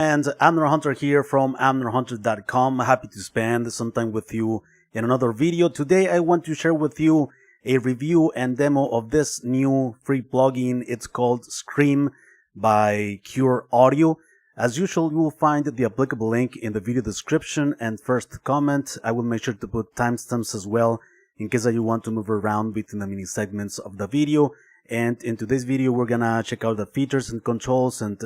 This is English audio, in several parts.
And Amner Hunter here from AmnerHunter.com. Happy to spend some time with you in another video. Today I want to share with you a review and demo of this new free plugin. It's called Scream by Cure Audio. As usual, you will find the applicable link in the video description and first comment. I will make sure to put timestamps as well in case that you want to move around between the mini segments of the video. And in today's video, we're gonna check out the features and controls and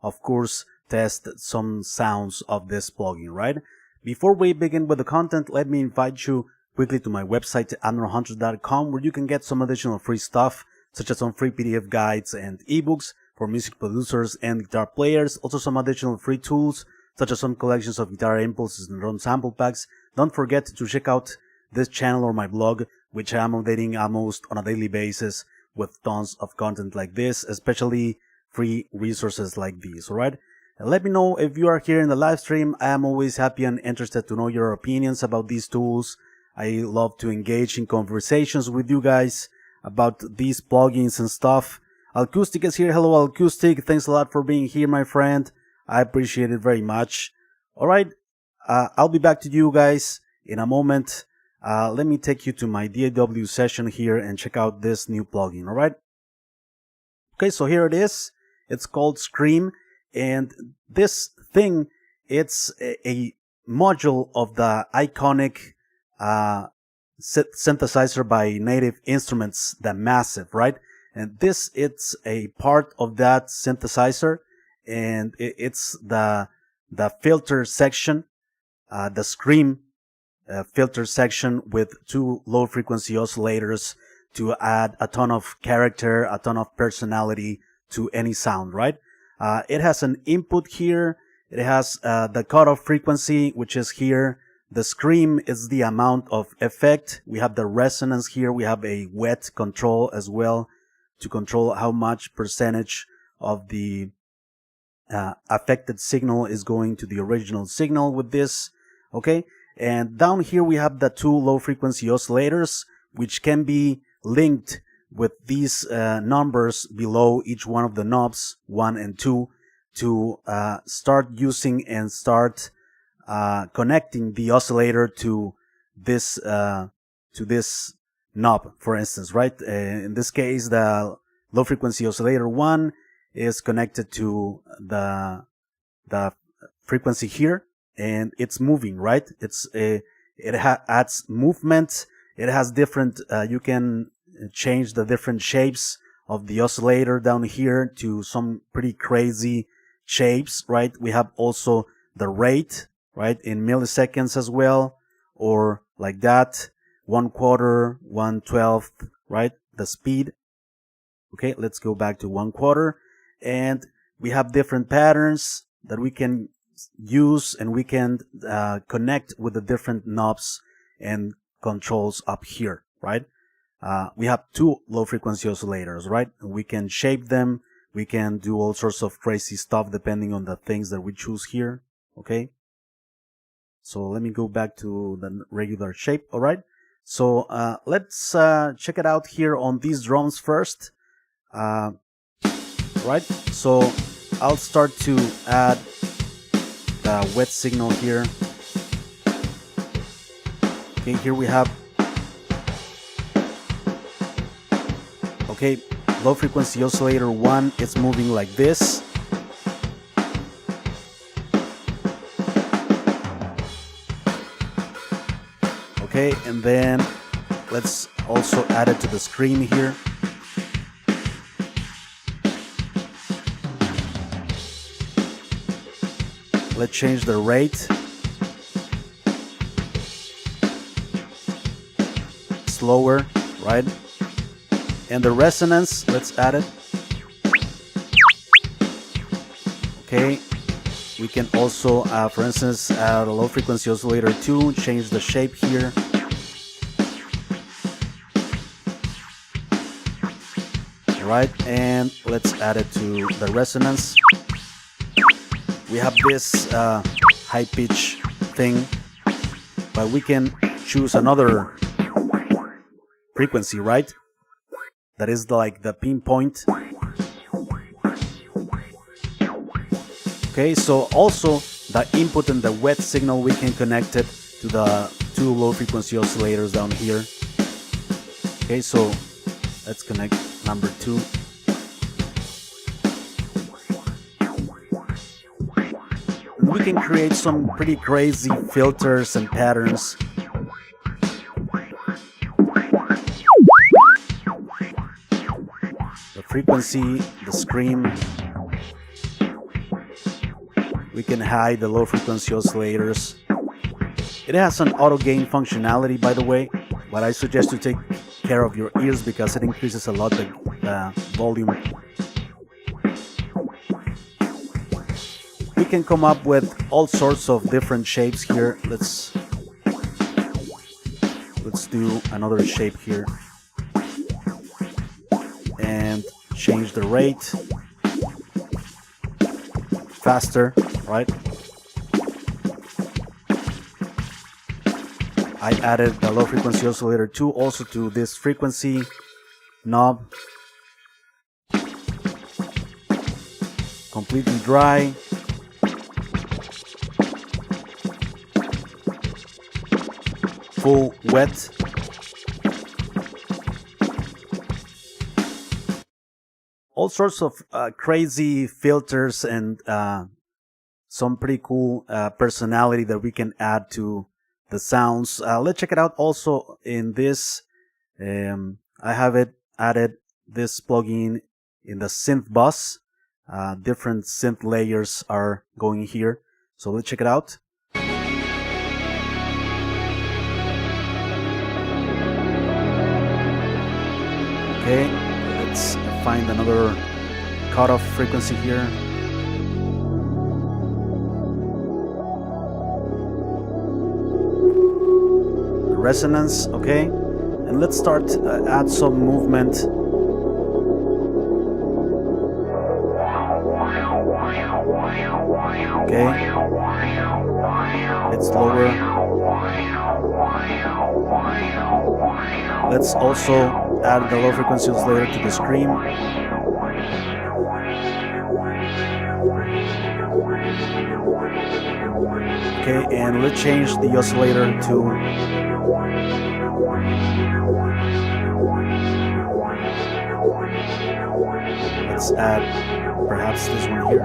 of course test some sounds of this plugin, right? Before we begin with the content, let me invite you quickly to my website, AmnerHunter.com, where you can get some additional free stuff, such as some free PDF guides and ebooks for music producers and guitar players. Also some additional free tools, such as some collections of guitar impulses and drum sample packs. Don't forget to check out this channel or my blog, which I am updating almost on a daily basis with tons of content like this, especially free resources like these, alright? Let me know if you are here in the live stream. I am always happy and interested to know your opinions about these tools. I love to engage in conversations with you guys about these plugins and stuff. Acoustic is here. Hello, Acoustic. Thanks a lot for being here, my friend. I appreciate it very much. Alright, I'll be back to you guys in a moment. Let me take you to my DAW session here and check out this new plugin, alright? Okay, so here it is. It's called Scream. And this thing, it's a module of the iconic synthesizer by Native Instruments, the Massive, right? And this, it's a part of that synthesizer, and it's the filter section, the Scream filter section with two low frequency oscillators to add a ton of character, a ton of personality to any sound, right? It has an input here. It has the cutoff frequency, which is here. The scream is the amount of effect. We have the resonance here. We have a wet control as well to control how much percentage of the affected signal is going to the original signal with this. Okay. And down here we have the two low frequency oscillators, which can be linked with these numbers below each one of the knobs, 1 and 2, to start using and start connecting the oscillator to this knob, for instance, right? In this case, the low frequency oscillator 1 is connected to the frequency here, and it's moving, right? It adds movement. It has different. You can change the different shapes of the oscillator down here to some pretty crazy shapes, right? We have also the rate, right, in milliseconds as well, or like that, 1/4, 1/12, right? The speed. Okay, let's go back to 1/4, and we have different patterns that we can use, and we can connect with the different knobs and controls up here, right? We have two low frequency oscillators, right? We can shape them. We can do all sorts of crazy stuff depending on the things that we choose here. Okay. So let me go back to the regular shape. All right. So let's check it out here on these drums first. Right. So I'll start to add the wet signal here. Okay. Here we have. Okay, low frequency oscillator 1, it's moving like this. Okay, and then let's also add it to the screen here. Let's change the rate. Slower, right? And the resonance, let's add it. Okay, we can also, for instance, add a low frequency oscillator 2, change the shape here. Alright, and let's add it to the resonance. We have this high pitch thing, but we can choose another frequency, right? That is like the pinpoint. Okay, so also the input and the wet signal, we can connect it to the two low frequency oscillators down here. Okay, so let's connect number 2. And we can create some pretty crazy filters and patterns. The frequency, the scream. We can hide the low frequency oscillators. It has an auto gain functionality, by the way, but I suggest you take care of your ears because it increases a lot the volume. We can come up with all sorts of different shapes here. Let's do another shape here and change the rate faster, right? I added the low frequency oscillator 2 also to this frequency knob. Completely dry. Full wet. All sorts of crazy filters and some pretty cool personality that we can add to the sounds. Let's check it out also in this. I have it added this plugin in the synth bus. Different synth layers are going here. So let's check it out. Okay, let's find another cutoff frequency here. Resonance, okay, and let's start add some movement. Okay, it's lower. Let's also add the low frequency oscillator to the scream. Okay, and let's change the oscillator to let's add perhaps this one here.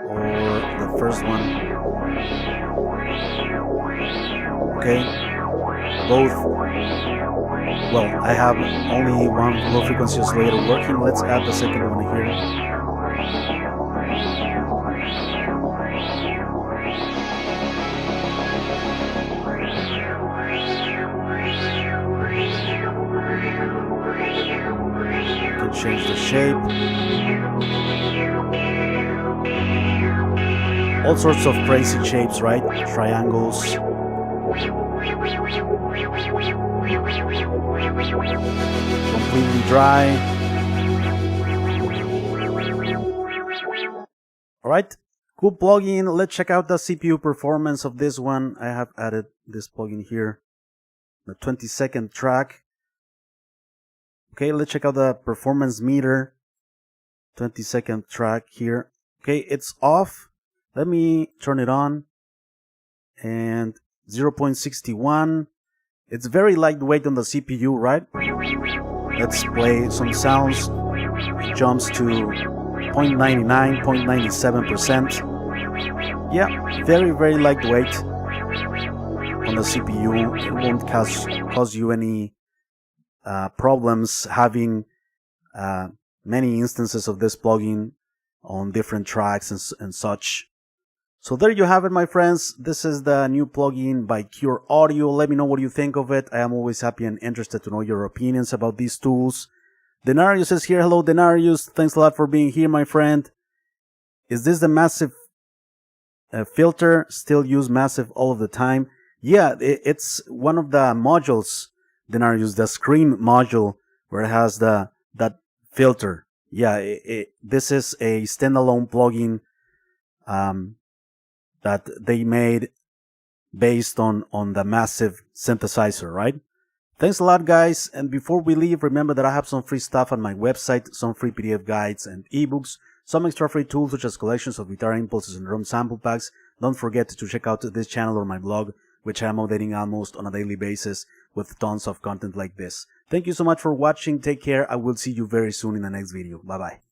Or the first one. Okay. Both. Well, I have only one low frequency oscillator working. Let's add the second one here. Change the shape. All sorts of crazy shapes, right? Triangles. Completely dry. Alright, cool plugin. Let's check out the CPU performance of this one. I have added this plugin here. The 20-second track. Okay, let's check out the performance meter. 20-second track here. Okay, it's off. Let me turn it on. And 0.61. It's very lightweight on the CPU, right? Let's play some sounds. It jumps to 0.99, 0.97%. Yeah, very, very lightweight on the CPU. It won't cause you any problems having many instances of this plugin on different tracks and such. So there you have it, my friends. This is the new plugin by Cure Audio. Let me know what you think of it. I am always happy and interested to know your opinions about these tools. Denarius is here. Hello, Denarius. Thanks a lot for being here, my friend. Is this the massive filter? Still use massive all of the time? Yeah, it's one of the modules, Denarius, the scream module, where it has that filter. Yeah, this is a standalone plugin that they made based on the massive synthesizer, right? Thanks a lot, guys. And before we leave, remember that I have some free stuff on my website, some free PDF guides and ebooks, some extra free tools such as collections of guitar impulses and drum sample packs. Don't forget to check out this channel or my blog, which I'm updating almost on a daily basis with tons of content like this. Thank you so much for watching. Take care. I will see you very soon in the next video. Bye bye.